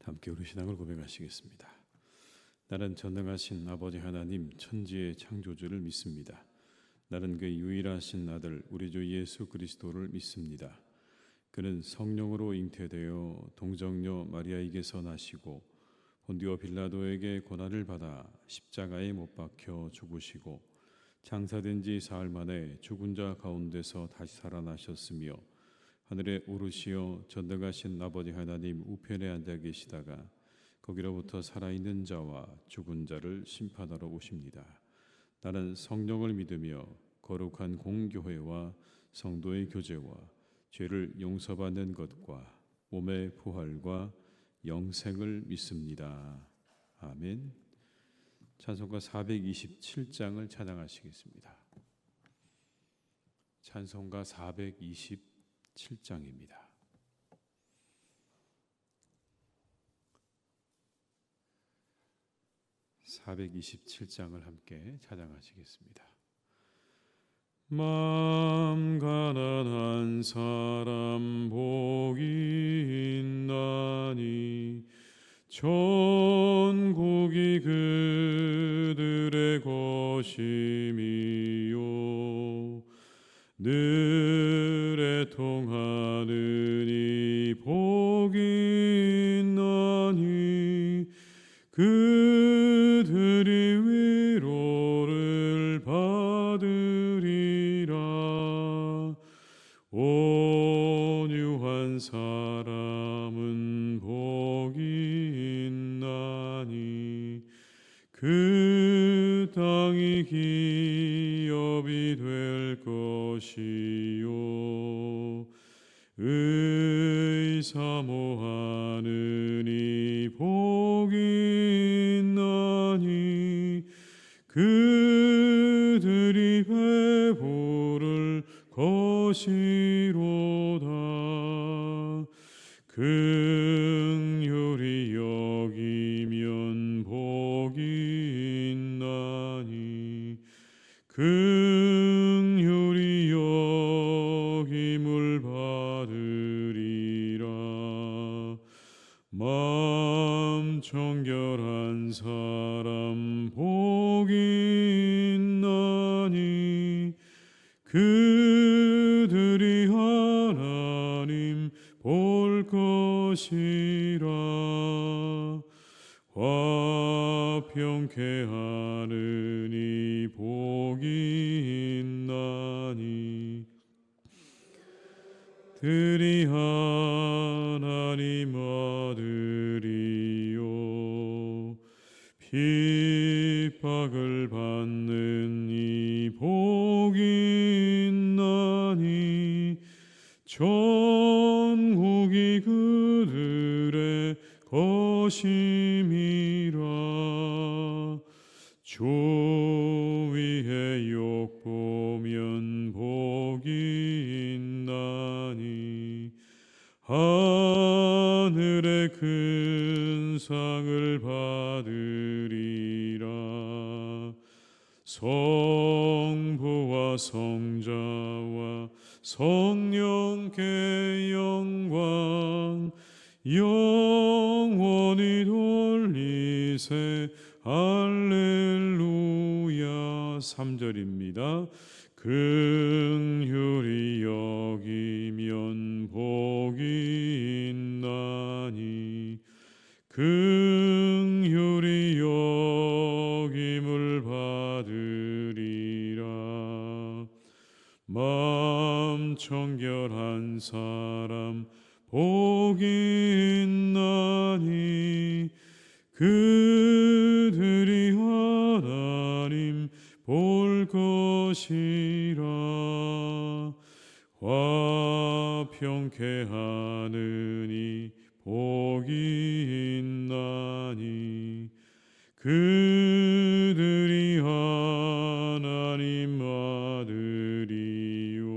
함께 우리 신앙을 고백하시겠습니다. 나는 전능하신 아버지 하나님 천지의 창조주를 믿습니다. 나는 그 유일하신 아들 우리 주 예수 그리스도를 믿습니다. 그는 성령으로 잉태되어 동정녀 마리아에게서 나시고 본디오 빌라도에게 고난을 받아 십자가에 못 박혀 죽으시고 장사된 지 사흘 만에 죽은 자 가운데서 다시 살아나셨으며 하늘에 오르시어 전능하신 아버지 하나님 우편에 앉아 계시다가 거기로부터 살아있는 자와 죽은 자를 심판하러 오십니다. 나는 성령을 믿으며 거룩한 공교회와 성도의 교제와 죄를 용서받는 것과 몸의 부활과 영생을 믿습니다. 아멘. 찬송가 427장을 찬양하시겠습니다. 찬송가 427장입니다. (427장을) 함께 찬양하시겠습니다. 마음 가난한 사람 복이 있나니 천국이 그들의 것임이요 늘에 통하느니 복이 있나니 그들이 위로를 받으리라. 온유한 사람은 복이 있나니 그 땅이 기업이 될 것이요 의사모하느니 복이 있나니 그들이 배부를 것이로다. 긍휼히 여기면 복이 있나니 긍휼히 여김을 받으리라. 마음 정결한 사람 복이 있나니 그들이 하나님 볼 것이라. 화평케 하느니 복이 있나니 들이 하나님 아들이요 핍박을 받는 이 복이 있나니 천국이 그들의 것임이라. 주 위에 욕보면 복이 있나니 하늘의 큰 상을 받으리라. 성부와 성자와 성령께 영광 영원히 돌리세. 할렐루야. 3절입니다. 긍휼히 여기면 복이 있나니 긍휼히 여김을 받으리라. 마음 정결한 사람 복이 있나니 그들이 하나님 볼 것이라. 화평케 하느니 복이 있나니 그들이 하나님 아들이요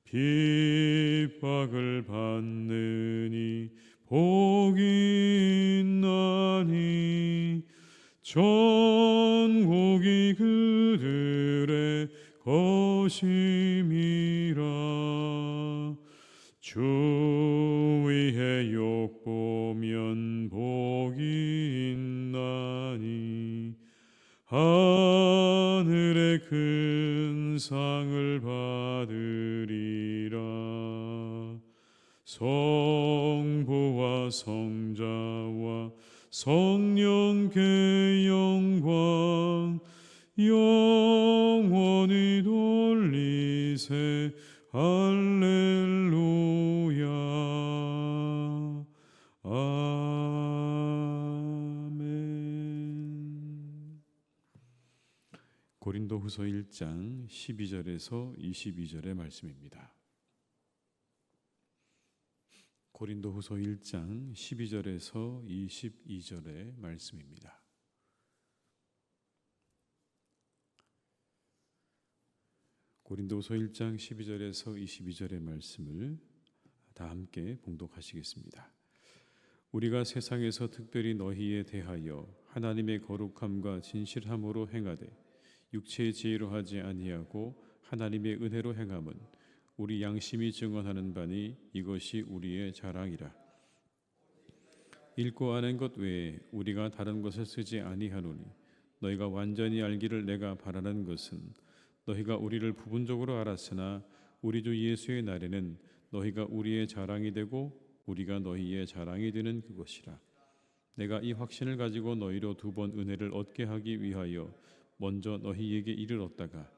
핍박을 받느니 복이 있나니 천국이 그들의 것임이라. 주 위에 욕보 성부와 성자와 성령께 영광 영원히 돌리세. 할렐루야. 아멘. 고린도후서 1장 12절에서 22절의 말씀입니다. 고린도후서 1장 12절에서 22절의 말씀입니다. 고린도후서 1장 12절에서 22절의 말씀을 다 함께 봉독하시겠습니다. 우리가 세상에서 특별히 너희에 대하여 하나님의 거룩함과 진실함으로 행하되 육체의 지혜로 하지 아니하고 하나님의 은혜로 행함은 우리 양심이 증언하는 바니 이것이 우리의 자랑이라. 읽고 아는 것 외에 우리가 다른 것을 쓰지 아니하노니 너희가 완전히 알기를 내가 바라는 것은 너희가 우리를 부분적으로 알았으나 우리 주 예수의 날에는 너희가 우리의 자랑이 되고 우리가 너희의 자랑이 되는 그것이라. 내가 이 확신을 가지고 너희로 2번 은혜를 얻게 하기 위하여 먼저 너희에게 이르렀다가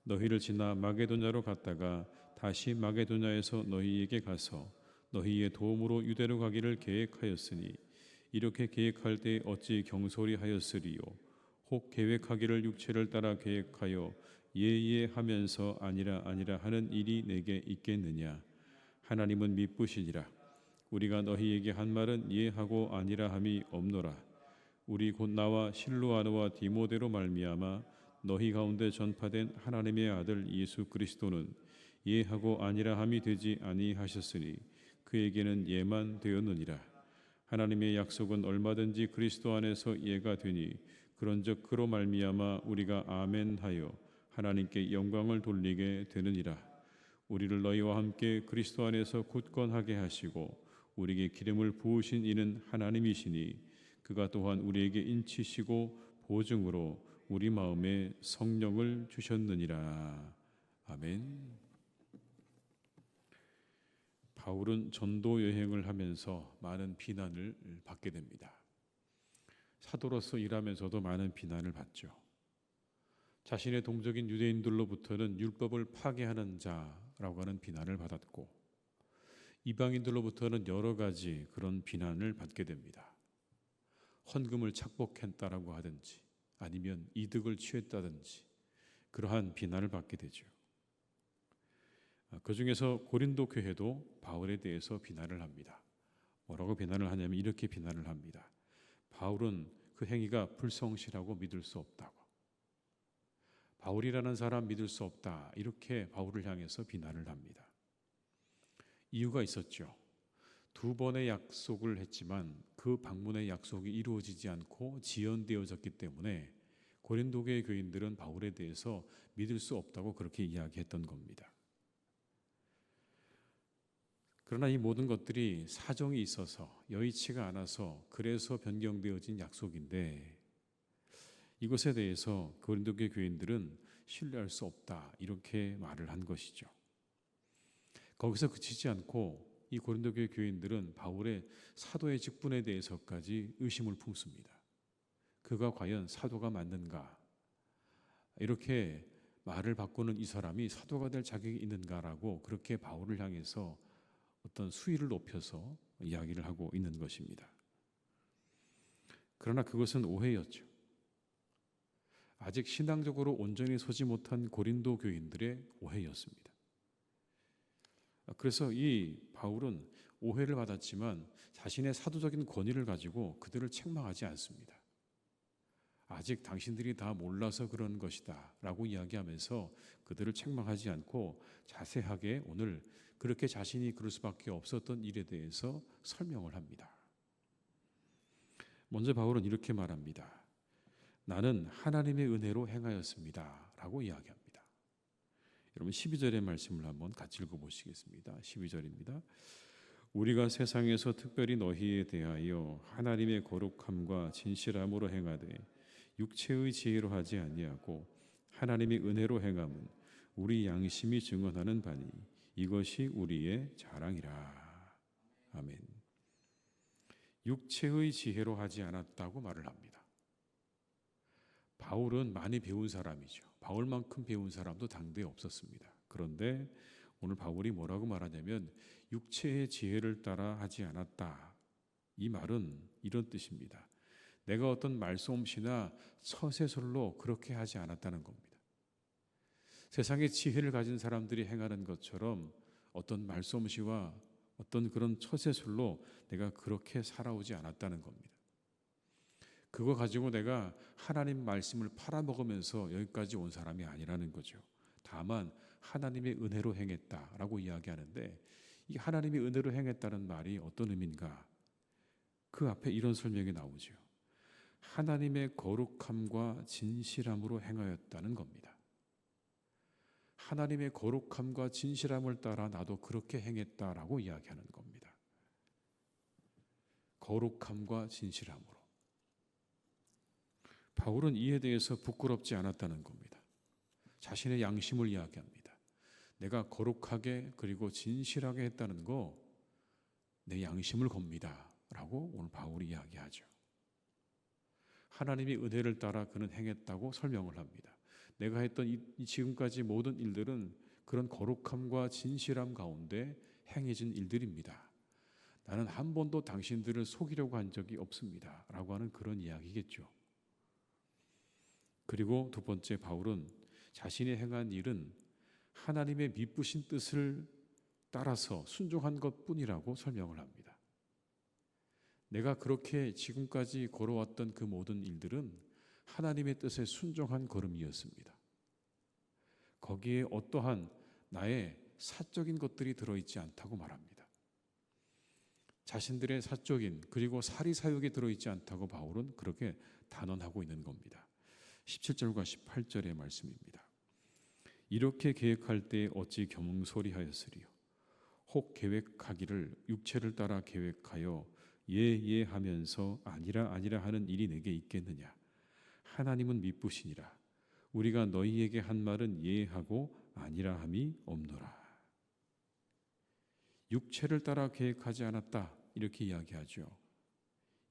너희를 지나 마게도냐로 갔다가 다시 마게도냐에서 너희에게 가서 너희의 도움으로 유대로 가기를 계획하였으니 이렇게 계획할 때 어찌 경솔히 하였으리요. 혹 계획하기를 육체를 따라 계획하여 예하면서 아니라 하는 일이 내게 있겠느냐. 하나님은 미쁘시니라. 우리가 너희에게 한 말은 예하고 아니라 함이 없노라. 우리 곧 나와 실로아노와 디모데로 말미암아 너희 가운데 전파된 하나님의 아들 예수 그리스도는 예하고 아니라 함이 되지 아니하셨으니 그에게는 예만 되었느니라. 하나님의 약속은 얼마든지 그리스도 안에서 예가 되니 그런즉 그로 말미암아 우리가 아멘하여 하나님께 영광을 돌리게 되느니라. 우리를 너희와 함께 그리스도 안에서 굳건하게 하시고 우리에게 기름을 부으신 이는 하나님이시니 그가 또한 우리에게 인치시고 보증으로 우리 마음에 성령을 주셨느니라. 아멘. 바울은 전도 여행을 하면서 많은 비난을 받게 됩니다. 사도로서 일하면서도 많은 비난을 받죠. 자신의 동족인 유대인들로부터는 율법을 파괴하는 자라고 하는 비난을 받았고 이방인들로부터는 여러 가지 그런 비난을 받게 됩니다. 헌금을 착복했다라고 하든지 아니면 이득을 취했다든지 그러한 비난을 받게 되죠. 그 중에서 고린도 교회도 바울에 대해서 비난을 합니다. 뭐라고 비난을 하냐면 이렇게 비난을 합니다. 바울은 그 행위가 불성실하고 믿을 수 없다고. 바울이라는 사람 믿을 수 없다. 이렇게 바울을 향해서 비난을 합니다. 이유가 있었죠. 2번의 약속을 했지만 그 방문의 약속이 이루어지지 않고 지연되어졌기 때문에 고린도 교회 교인들은 바울에 대해서 믿을 수 없다고 그렇게 이야기했던 겁니다. 그러나 이 모든 것들이 사정이 있어서 여의치가 않아서 그래서 변경되어진 약속인데 이것에 대해서 고린도 교회 교인들은 신뢰할 수 없다 이렇게 말을 한 것이죠. 거기서 그치지 않고 이 고린도 교회 교인들은 바울의 사도의 직분에 대해서까지 의심을 품습니다. 그가 과연 사도가 맞는가? 이렇게 말을 바꾸는 이 사람이 사도가 될 자격이 있는가라고 그렇게 바울을 향해서 어떤 수위를 높여서 이야기를 하고 있는 것입니다. 그러나 그것은 오해였죠. 아직 신앙적으로 온전히 서지 못한 고린도 교인들의 오해였습니다. 그래서 이 바울은 오해를 받았지만 자신의 사도적인 권위를 가지고 그들을 책망하지 않습니다. 아직 당신들이 다 몰라서 그런 것이다 라고 이야기하면서 그들을 책망하지 않고 자세하게 오늘 그렇게 자신이 그럴 수밖에 없었던 일에 대해서 설명을 합니다. 먼저 바울은 이렇게 말합니다. 나는 하나님의 은혜로 행하였습니다 라고 이야기합니다. 여러분 12절의 말씀을 한번 같이 읽어보시겠습니다. 12절입니다. 우리가 세상에서 특별히 너희에 대하여 하나님의 거룩함과 진실함으로 행하되 육체의 지혜로 하지 아니하고 하나님의 은혜로 행함은 우리 양심이 증언하는 바니 이것이 우리의 자랑이라. 아멘. 육체의 지혜로 하지 않았다고 말을 합니다. 바울은 많이 배운 사람이죠. 바울만큼 배운 사람도 당대에 없었습니다. 그런데 오늘 바울이 뭐라고 말하냐면 육체의 지혜를 따라 하지 않았다. 이 말은 이런 뜻입니다. 내가 어떤 말솜씨나 처세술로 그렇게 하지 않았다는 겁니다. 세상에 지혜를 가진 사람들이 행하는 것처럼 어떤 말솜씨와 어떤 그런 처세술로 내가 그렇게 살아오지 않았다는 겁니다. 그거 가지고 내가 하나님 말씀을 팔아먹으면서 여기까지 온 사람이 아니라는 거죠. 다만 하나님의 은혜로 행했다라고 이야기하는데 이 하나님의 은혜로 행했다는 말이 어떤 의미인가? 그 앞에 이런 설명이 나오죠. 하나님의 거룩함과 진실함으로 행하였다는 겁니다. 하나님의 거룩함과 진실함을 따라 나도 그렇게 행했다라고 이야기하는 겁니다. 거룩함과 진실함으로. 바울은 이에 대해서 부끄럽지 않았다는 겁니다. 자신의 양심을 이야기합니다. 내가 거룩하게 그리고 진실하게 했다는 거 내 양심을 겁니다 라고 오늘 바울이 이야기하죠. 하나님의 은혜를 따라 그는 행했다고 설명을 합니다. 내가 했던 이 지금까지 모든 일들은 그런 거룩함과 진실함 가운데 행해진 일들입니다. 나는 한 번도 당신들을 속이려고 한 적이 없습니다 라고 하는 그런 이야기겠죠. 그리고 두 번째, 바울은 자신이 행한 일은 하나님의 미쁘신 뜻을 따라서 순종한 것뿐이라고 설명을 합니다. 내가 그렇게 지금까지 걸어왔던 그 모든 일들은 하나님의 뜻에 순종한 걸음이었습니다. 거기에 어떠한 나의 사적인 것들이 들어있지 않다고 말합니다. 자신들의 사적인 그리고 사리사욕이 들어있지 않다고 바울은 그렇게 단언하고 있는 겁니다. 17절과 18절의 말씀입니다. 이렇게 계획할 때 어찌 겸손히하였으리요. 혹 계획하기를 육체를 따라 계획하여 예 하면서 아니라 하는 일이 내게 있겠느냐. 하나님은 미쁘시니라. 우리가 너희에게 한 말은 예하고 아니라 함이 없노라. 육체를 따라 계획하지 않았다 이렇게 이야기하죠.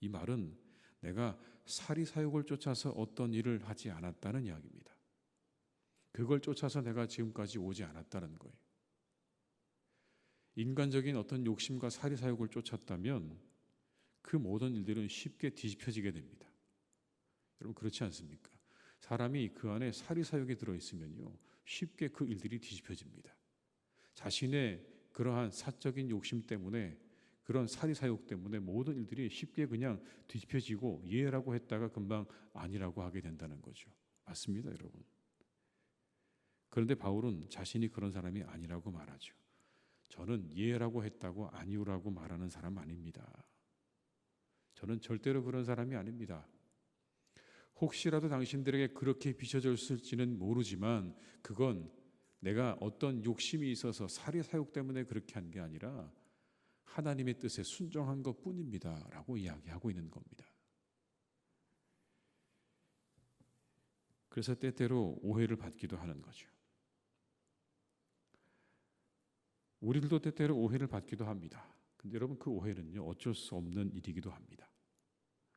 이 말은 내가 사리사욕을 쫓아서 어떤 일을 하지 않았다는 이야기입니다. 그걸 쫓아서 내가 지금까지 오지 않았다는 거예요. 인간적인 어떤 욕심과 사리사욕을 쫓았다면 그 모든 일들은 쉽게 뒤집혀지게 됩니다. 여러분 그렇지 않습니까? 사람이 그 안에 사리사욕이 들어있으면요 쉽게 그 일들이 뒤집혀집니다. 자신의 그러한 사적인 욕심 때문에 그런 사리사욕 때문에 모든 일들이 쉽게 그냥 뒤집혀지고 예라고 했다가 금방 아니라고 하게 된다는 거죠. 맞습니다, 여러분. 그런데 바울은 자신이 그런 사람이 아니라고 말하죠. 저는 예라고 했다고 아니오라고 말하는 사람 아닙니다. 저는 절대로 그런 사람이 아닙니다. 혹시라도 당신들에게 그렇게 비춰졌을지는 모르지만 그건 내가 어떤 욕심이 있어서 사리사욕 때문에 그렇게 한 게 아니라 하나님의 뜻에 순종한 것뿐입니다 라고 이야기하고 있는 겁니다. 그래서 때때로 오해를 받기도 하는 거죠. 우리들도 때때로 오해를 받기도 합니다. 근데 여러분 그 오해는요 어쩔 수 없는 일이기도 합니다.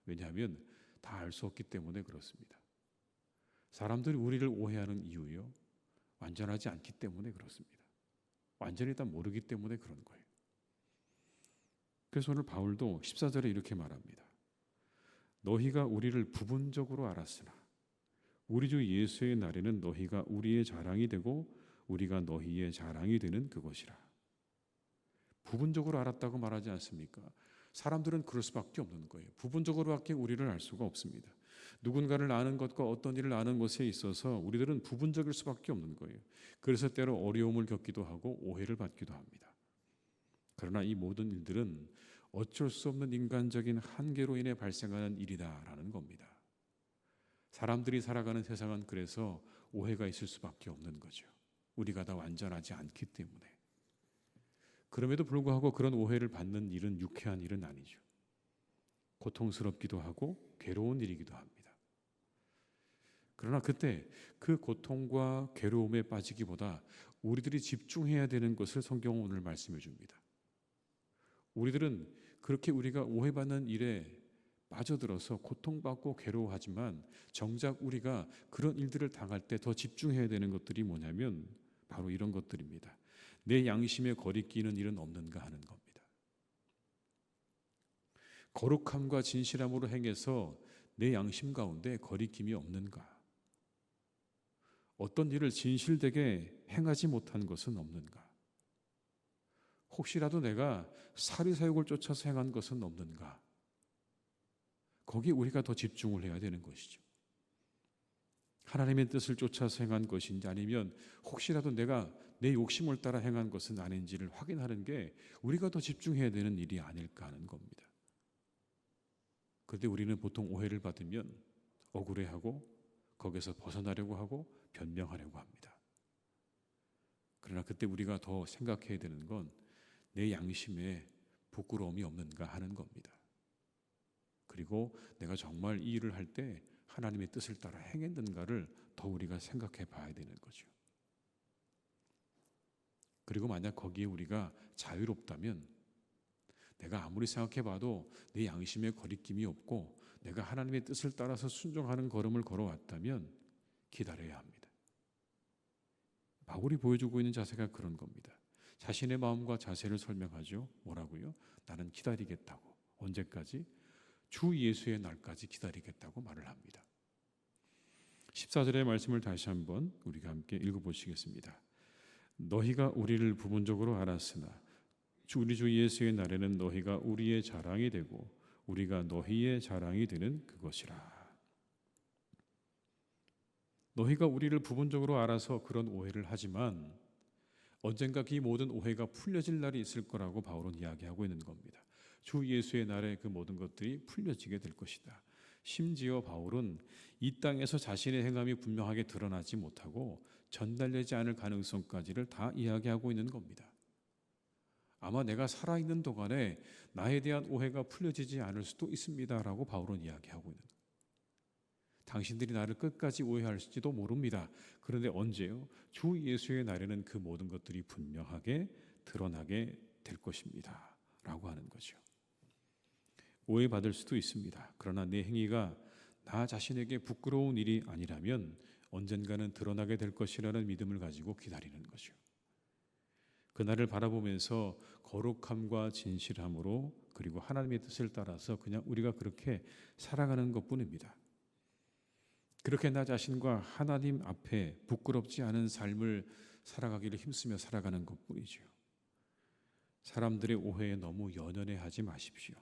왜냐하면 다 알 수 없기 때문에 그렇습니다. 사람들이 우리를 오해하는 이유요 완전하지 않기 때문에 그렇습니다. 완전히 다 모르기 때문에 그런 거예요. 그래서 오늘 바울도 14절에 이렇게 말합니다. 너희가 우리를 부분적으로 알았으나 우리 주 예수의 날에는 너희가 우리의 자랑이 되고 우리가 너희의 자랑이 되는 그것이라. 부분적으로 알았다고 말하지 않습니까? 사람들은 그럴 수밖에 없는 거예요. 부분적으로밖에 우리를 알 수가 없습니다. 누군가를 아는 것과 어떤 일을 아는 것에 있어서 우리들은 부분적일 수밖에 없는 거예요. 그래서 때로 어려움을 겪기도 하고 오해를 받기도 합니다. 그러나 이 모든 일들은 어쩔 수 없는 인간적인 한계로 인해 발생하는 일이다라는 겁니다. 사람들이 살아가는 세상은 그래서 오해가 있을 수밖에 없는 거죠. 우리가 다 완전하지 않기 때문에. 그럼에도 불구하고 그런 오해를 받는 일은 유쾌한 일은 아니죠. 고통스럽기도 하고 괴로운 일이기도 합니다. 그러나 그때 그 고통과 괴로움에 빠지기보다 우리들이 집중해야 되는 것을 성경은 오늘 말씀해 줍니다. 우리들은 그렇게 우리가 오해받는 일에 빠져들어서 고통받고 괴로워하지만 정작 우리가 그런 일들을 당할 때 더 집중해야 되는 것들이 뭐냐면 바로 이런 것들입니다. 내 양심에 거리끼는 일은 없는가 하는 겁니다. 거룩함과 진실함으로 행해서 내 양심 가운데 거리낌이 없는가? 어떤 일을 진실되게 행하지 못한 것은 없는가? 혹시라도 내가 사리사욕을 쫓아서 행한 것은 없는가? 거기에 우리가 더 집중을 해야 되는 것이죠. 하나님의 뜻을 쫓아서 행한 것인지 아니면 혹시라도 내가 내 욕심을 따라 행한 것은 아닌지를 확인하는 게 우리가 더 집중해야 되는 일이 아닐까 하는 겁니다. 그런데 우리는 보통 오해를 받으면 억울해하고 거기서 벗어나려고 하고 변명하려고 합니다. 그러나 그때 우리가 더 생각해야 되는 건 내 양심에 부끄러움이 없는가 하는 겁니다. 그리고 내가 정말 이 일을 할 때 하나님의 뜻을 따라 행했는가를 더 우리가 생각해 봐야 되는 거죠. 그리고 만약 거기에 우리가 자유롭다면 내가 아무리 생각해 봐도 내 양심에 거리낌이 없고 내가 하나님의 뜻을 따라서 순종하는 걸음을 걸어왔다면 기다려야 합니다. 바울이 보여주고 있는 자세가 그런 겁니다. 자신의 마음과 자세를 설명하죠. 뭐라고요? 나는 기다리겠다고. 언제까지? 주 예수의 날까지 기다리겠다고 말을 합니다. 14절의 말씀을 다시 한번 우리가 함께 읽어보시겠습니다. 너희가 우리를 부분적으로 알았으나 우리 주 예수의 날에는 너희가 우리의 자랑이 되고 우리가 너희의 자랑이 되는 그것이라. 너희가 우리를 부분적으로 알아서 그런 오해를 하지만 언젠가 그 모든 오해가 풀려질 날이 있을 거라고 바울은 이야기하고 있는 겁니다. 주 예수의 날에 그 모든 것들이 풀려지게 될 것이다. 심지어 바울은 이 땅에서 자신의 행함이 분명하게 드러나지 못하고 전달되지 않을 가능성까지를 다 이야기하고 있는 겁니다. 아마 내가 살아있는 동안에 나에 대한 오해가 풀려지지 않을 수도 있습니다라고 바울은 이야기하고 있는 겁니다. 당신들이 나를 끝까지 오해할지도 모릅니다. 그런데 언제요? 주 예수의 날에는 그 모든 것들이 분명하게 드러나게 될 것입니다 라고 하는 거죠. 오해받을 수도 있습니다. 그러나 내 행위가 나 자신에게 부끄러운 일이 아니라면 언젠가는 드러나게 될 것이라는 믿음을 가지고 기다리는 거죠. 그날을 바라보면서 거룩함과 진실함으로 그리고 하나님의 뜻을 따라서 그냥 우리가 그렇게 살아가는 것뿐입니다. 그렇게 나 자신과 하나님 앞에 부끄럽지 않은 삶을 살아가기를 힘쓰며 살아가는 것뿐이죠. 사람들의 오해에 너무 연연해하지 마십시오.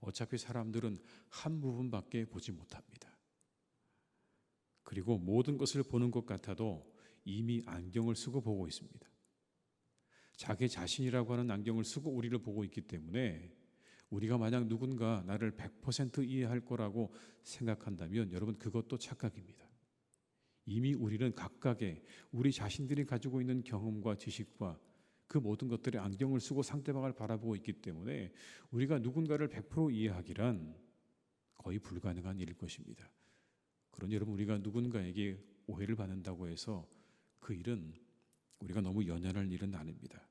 어차피 사람들은 한 부분밖에 보지 못합니다. 그리고 모든 것을 보는 것 같아도 이미 안경을 쓰고 보고 있습니다. 자기 자신이라고 하는 안경을 쓰고 우리를 보고 있기 때문에 우리가 만약 누군가 나를 100% 이해할 거라고 생각한다면 여러분 그것도 착각입니다. 이미 우리는 각각의 우리 자신들이 가지고 있는 경험과 지식과 그 모든 것들의 안경을 쓰고 상대방을 바라보고 있기 때문에 우리가 누군가를 100% 이해하기란 거의 불가능한 일일 것입니다. 그러니 여러분 우리가 누군가에게 오해를 받는다고 해서 그 일은 우리가 너무 연연할 일은 아닙니다.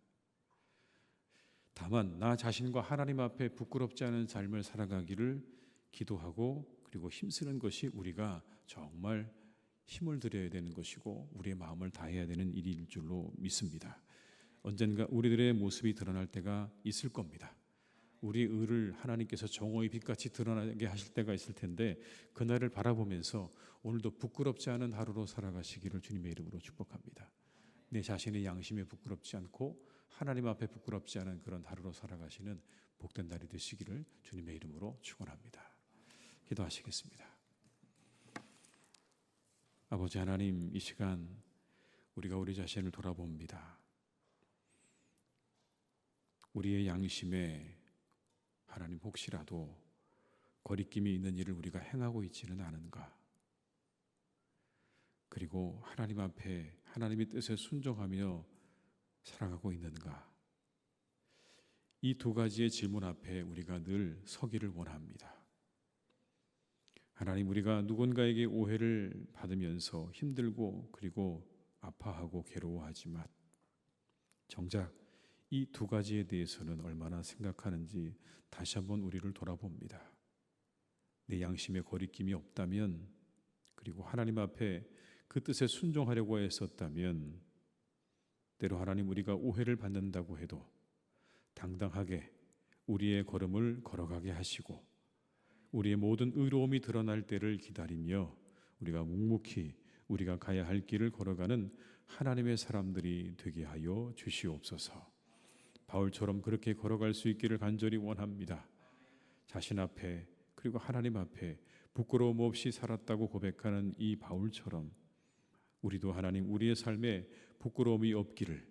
다만 나 자신과 하나님 앞에 부끄럽지 않은 삶을 살아가기를 기도하고 그리고 힘쓰는 것이 우리가 정말 힘을 들여야 되는 것이고 우리의 마음을 다해야 되는 일일 줄로 믿습니다. 언젠가 우리들의 모습이 드러날 때가 있을 겁니다. 우리 의를 하나님께서 정오의 빛같이 드러나게 하실 때가 있을 텐데 그날을 바라보면서 오늘도 부끄럽지 않은 하루로 살아가시기를 주님의 이름으로 축복합니다. 내 자신의 양심에 부끄럽지 않고 하나님 앞에 부끄럽지 않은 그런 하루로 살아가시는 복된 날이 되시기를 주님의 이름으로 축원합니다. 기도하시겠습니다. 아버지 하나님, 이 시간 우리가 우리 자신을 돌아봅니다. 우리의 양심에 하나님 혹시라도 거리낌이 있는 일을 우리가 행하고 있지는 않은가? 그리고 하나님 앞에 하나님의 뜻에 순종하며 살아가고 있는가? 이 두 가지의 질문 앞에 우리가 늘 서기를 원합니다. 하나님, 우리가 누군가에게 오해를 받으면서 힘들고 그리고 아파하고 괴로워하지만 정작 이 두 가지에 대해서는 얼마나 생각하는지 다시 한번 우리를 돌아봅니다. 내 양심에 거리낌이 없다면, 그리고 하나님 앞에 그 뜻에 순종하려고 했었다면, 때로 하나님 우리가 오해를 받는다고 해도 당당하게 우리의 걸음을 걸어가게 하시고 우리의 모든 의로움이 드러날 때를 기다리며 우리가 묵묵히 우리가 가야 할 길을 걸어가는 하나님의 사람들이 되게 하여 주시옵소서. 바울처럼 그렇게 걸어갈 수 있기를 간절히 원합니다. 자신 앞에 그리고 하나님 앞에 부끄러움 없이 살았다고 고백하는 이 바울처럼 우리도 하나님 우리의 삶에 부끄러움이 없기를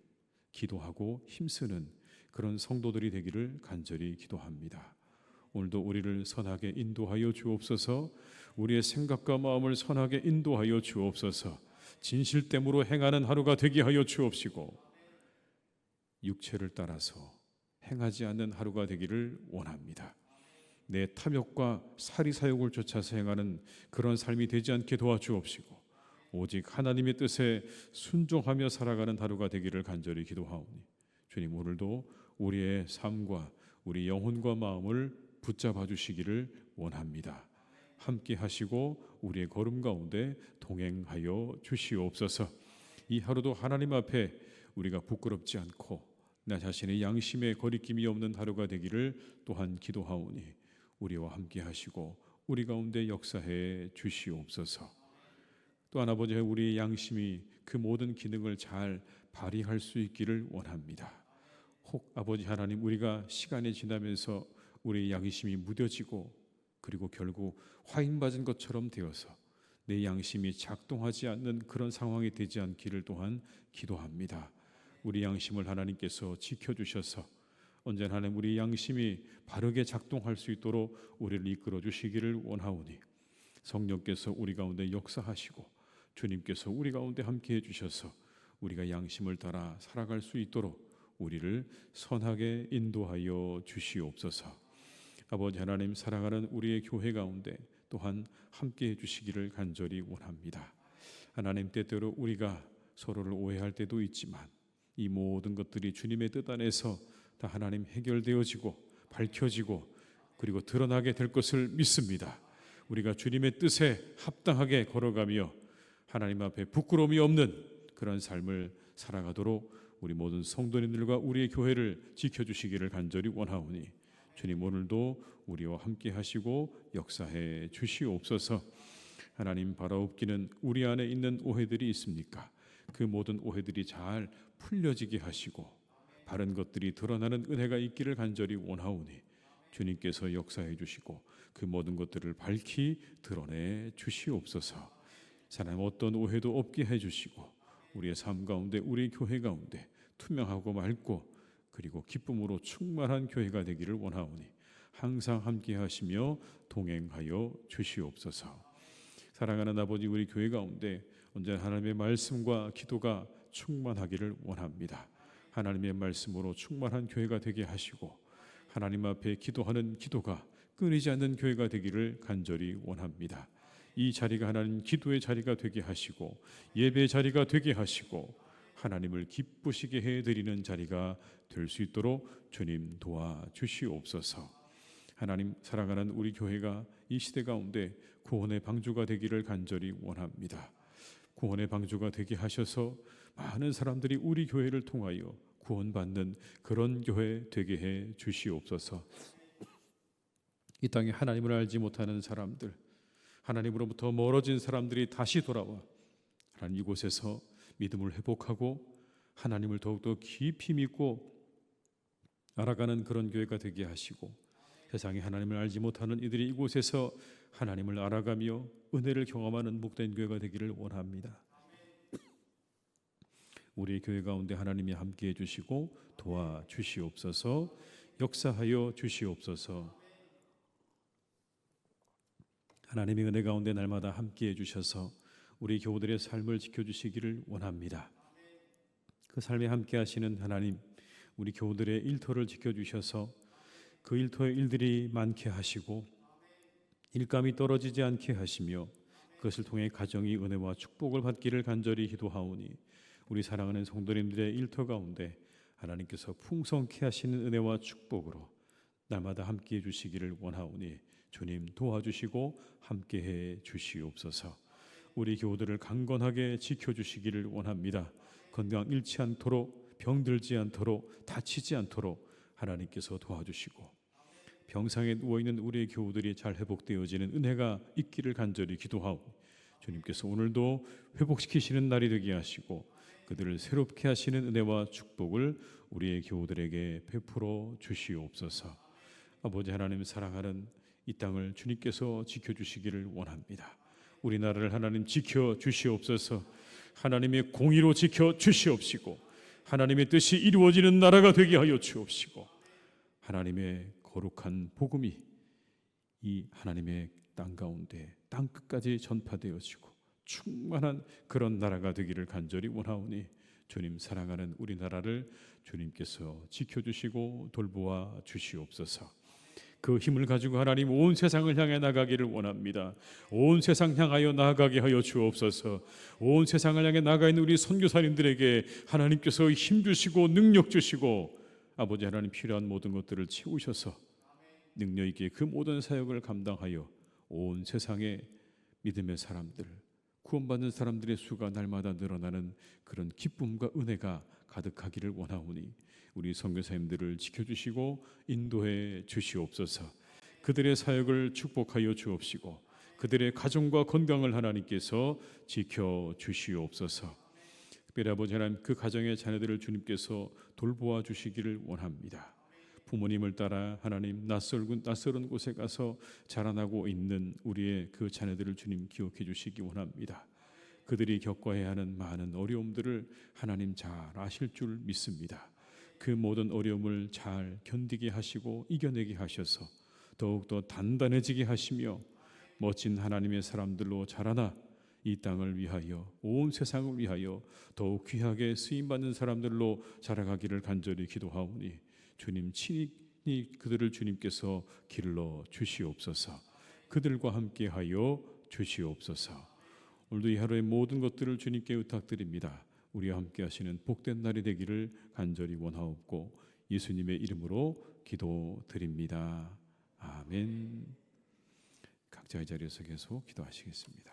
기도하고 힘쓰는 그런 성도들이 되기를 간절히 기도합니다. 오늘도 우리를 선하게 인도하여 주옵소서. 우리의 생각과 마음을 선하게 인도하여 주옵소서. 진실됨으로 행하는 하루가 되게 하여 주옵시고 육체를 따라서 행하지 않는 하루가 되기를 원합니다. 내 탐욕과 사리사욕을 쫓아서 행하는 그런 삶이 되지 않게 도와주옵시고 오직 하나님의 뜻에 순종하며 살아가는 하루가 되기를 간절히 기도하오니 주님, 오늘도 우리의 삶과 우리 영혼과 마음을 붙잡아 주시기를 원합니다. 함께 하시고 우리의 걸음 가운데 동행하여 주시옵소서. 이 하루도 하나님 앞에 우리가 부끄럽지 않고 나 자신의 양심에 거리낌이 없는 하루가 되기를 또한 기도하오니 우리와 함께 하시고 우리 가운데 역사해 주시옵소서. 또한 아버지, 우리의 양심이 그 모든 기능을 잘 발휘할 수 있기를 원합니다. 혹 아버지 하나님, 우리가 시간이 지나면서 우리의 양심이 무뎌지고 그리고 결국 화인받은 것처럼 되어서 내 양심이 작동하지 않는 그런 상황이 되지 않기를 또한 기도합니다. 우리 양심을 하나님께서 지켜주셔서 언제나 하나님 우리 양심이 바르게 작동할 수 있도록 우리를 이끌어 주시기를 원하오니 성령께서 우리 가운데 역사하시고 주님께서 우리 가운데 함께해 주셔서 우리가 양심을 따라 살아갈 수 있도록 우리를 선하게 인도하여 주시옵소서. 아버지 하나님, 사랑하는 우리의 교회 가운데 또한 함께해 주시기를 간절히 원합니다. 하나님, 때때로 우리가 서로를 오해할 때도 있지만 이 모든 것들이 주님의 뜻 안에서 다 하나님 해결되어지고 밝혀지고 그리고 드러나게 될 것을 믿습니다. 우리가 주님의 뜻에 합당하게 걸어가며 하나님 앞에 부끄러움이 없는 그런 삶을 살아가도록 우리 모든 성도님들과 우리의 교회를 지켜주시기를 간절히 원하오니 주님, 오늘도 우리와 함께 하시고 역사해 주시옵소서. 하나님, 바라옵기는 우리 안에 있는 오해들이 있습니까? 그 모든 오해들이 잘 풀려지게 하시고 바른 것들이 드러나는 은혜가 있기를 간절히 원하오니 주님께서 역사해 주시고 그 모든 것들을 밝히 드러내 주시옵소서. 사람 어떤 오해도 없게 해주시고 우리의 삶 가운데 우리 교회 가운데 투명하고 맑고 그리고 기쁨으로 충만한 교회가 되기를 원하오니 항상 함께 하시며 동행하여 주시옵소서. 사랑하는 아버지, 우리 교회 가운데 언제나 하나님의 말씀과 기도가 충만하기를 원합니다. 하나님의 말씀으로 충만한 교회가 되게 하시고 하나님 앞에 기도하는 기도가 끊이지 않는 교회가 되기를 간절히 원합니다. 이 자리가 하나님 기도의 자리가 되게 하시고 예배의 자리가 되게 하시고 하나님을 기쁘시게 해드리는 자리가 될 수 있도록 주님 도와주시옵소서. 하나님, 사랑하는 우리 교회가 이 시대 가운데 구원의 방주가 되기를 간절히 원합니다. 구원의 방주가 되게 하셔서 많은 사람들이 우리 교회를 통하여 구원받는 그런 교회 되게 해 주시옵소서. 이 땅에 하나님을 알지 못하는 사람들, 하나님으로부터 멀어진 사람들이 다시 돌아와 하나님 이곳에서 믿음을 회복하고 하나님을 더욱더 깊이 믿고 알아가는 그런 교회가 되게 하시고 세상에 하나님을 알지 못하는 이들이 이곳에서 하나님을 알아가며 은혜를 경험하는 복된 교회가 되기를 원합니다. 우리 교회 가운데 하나님이 함께해 주시고 도와주시옵소서. 역사하여 주시옵소서. 하나님의 은혜 가운데 날마다 함께해 주셔서 우리 교우들의 삶을 지켜주시기를 원합니다. 그 삶에 함께 하시는 하나님, 우리 교우들의 일터를 지켜주셔서 그 일터의 일들이 많게 하시고 일감이 떨어지지 않게 하시며 그것을 통해 가정이 은혜와 축복을 받기를 간절히 기도하오니 우리 사랑하는 성도님들의 일터 가운데 하나님께서 풍성케 하시는 은혜와 축복으로 날마다 함께해 주시기를 원하오니 주님 도와주시고 함께해 주시옵소서. 우리 교우들을 강건하게 지켜주시기를 원합니다. 건강 잃지 않도록, 병들지 않도록, 다치지 않도록 하나님께서 도와주시고 병상에 누워있는 우리의 교우들이 잘 회복되어지는 은혜가 있기를 간절히 기도하오. 주님께서 오늘도 회복시키시는 날이 되게 하시고 그들을 새롭게 하시는 은혜와 축복을 우리의 교우들에게 베풀어 주시옵소서. 아버지 하나님, 사랑하는 이 땅을 주님께서 지켜주시기를 원합니다. 우리나라를 하나님 지켜주시옵소서. 하나님의 공의로 지켜주시옵시고 하나님의 뜻이 이루어지는 나라가 되게 하여 주옵시고 하나님의 거룩한 복음이 이 하나님의 땅 가운데 땅 끝까지 전파되어지고 충만한 그런 나라가 되기를 간절히 원하오니 주님, 사랑하는 우리나라를 주님께서 지켜주시고 돌보아 주시옵소서. 그 힘을 가지고 하나님 온 세상을 향해 나가기를 원합니다. 온 세상 향하여 나아가게 하여 주옵소서. 온 세상을 향해 나가 있는 우리 선교사님들에게 하나님께서 힘 주시고 능력 주시고 아버지 하나님 필요한 모든 것들을 채우셔서 능력 있게 그 모든 사역을 감당하여 온 세상의 믿음의 사람들, 구원받는 사람들의 수가 날마다 늘어나는 그런 기쁨과 은혜가 가득하기를 원하오니 우리 선교사님들을 지켜주시고 인도해 주시옵소서. 그들의 사역을 축복하여 주옵시고 그들의 가정과 건강을 하나님께서 지켜주시옵소서. 특별히 아버지 하나님, 그 가정의 자녀들을 주님께서 돌보아 주시기를 원합니다. 부모님을 따라 하나님 낯설은 곳에 가서 자라나고 있는 우리의 그 자녀들을 주님 기억해 주시기 원합니다. 그들이 겪어야 하는 많은 어려움들을 하나님 잘 아실 줄 믿습니다. 그 모든 어려움을 잘 견디게 하시고 이겨내게 하셔서 더욱더 단단해지게 하시며 멋진 하나님의 사람들로 자라나 이 땅을 위하여 온 세상을 위하여 더욱 귀하게 쓰임받는 사람들로 자라가기를 간절히 기도하오니 주님 친히 그들을 주님께서 길러 주시옵소서. 그들과 함께하여 주시옵소서. 오늘도 이 하루의 모든 것들을 주님께 의탁드립니다. 우리와 함께 하시는 복된 날이 되기를 간절히 원하옵고 예수님의 이름으로 기도드립니다. 아멘. 각자의 자리에서 계속 기도하시겠습니다.